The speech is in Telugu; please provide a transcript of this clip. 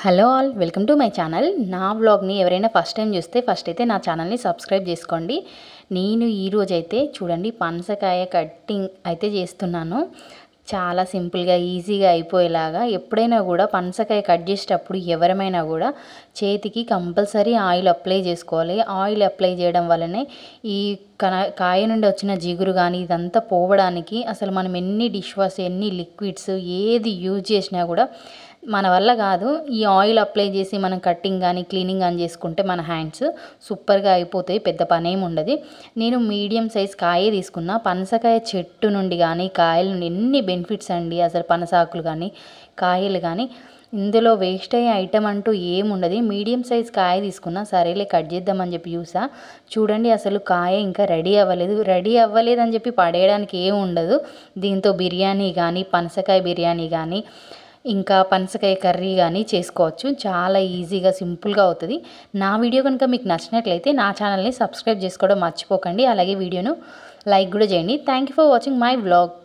Hello all welcome to my channel. నా వ్లాగ్ని ఎవరైనా ఫస్ట్ టైం చూస్తే ఫస్ట్ అయితే నా ఛానల్ని సబ్స్క్రైబ్ చేసుకోండి. నేను ఈరోజైతే చూడండి పనసకాయ కట్టింగ్ అయితే చేస్తున్నాను. చాలా సింపుల్గా ఈజీగా అయిపోయేలాగా. ఎప్పుడైనా కూడా పనసకాయ కట్ చేసేటప్పుడు ఎవరమైనా కూడా చేతికి కంపల్సరీ ఆయిల్ అప్లై చేసుకోవాలి. ఆయిల్ అప్లై చేయడం వల్లనే ఈ కాయ నుండి వచ్చిన జిగురు కానీ ఇదంతా పోవడానికి అసలు మనం ఎన్ని డిష్ వాష్ ఎన్ని లిక్విడ్స్ ఏది యూజ్ చేసినా కూడా మన వల్ల కాదు. ఈ ఆయిల్ అప్లై చేసి మనం కట్టింగ్ కానీ క్లీనింగ్ కానీ చేసుకుంటే మన హ్యాండ్స్ సూపర్గా అయిపోతాయి. పెద్ద పని ఏమి ఉండదు. నేను మీడియం సైజ్ కాయ తీసుకున్నా. పనసకాయ చెట్టు నుండి కానీ కాయల నుండి ఎన్ని బెనిఫిట్స్ అండి. అసలు పనసాకులు కానీ కాయలు కానీ ఇందులో వేస్ట్ అయ్యే ఐటమ్ అంటూ ఏముండదు. మీడియం సైజ్ కాయ తీసుకున్నా. సరేలే కట్ చేద్దామని చెప్పి చూసా. చూడండి అసలు కాయ ఇంకా రెడీ అవ్వలేదు అని చెప్పి పడేయడానికి ఏమి ఉండదు. దీంతో బిర్యానీ కానీ పనసకాయ బిర్యానీ కానీ ఇంకా పనసకాయ కర్రీ కానీ చేసుకోవచ్చు. చాలా ఈజీగా సింపుల్గా అవుతుంది. నా వీడియో కనుక మీకు నచ్చినట్లయితే నా ఛానల్ని సబ్స్క్రైబ్ చేసుకోవడం మర్చిపోకండి. అలాగే వీడియోను లైక్ కూడా చేయండి. Thank you for watching my vlog.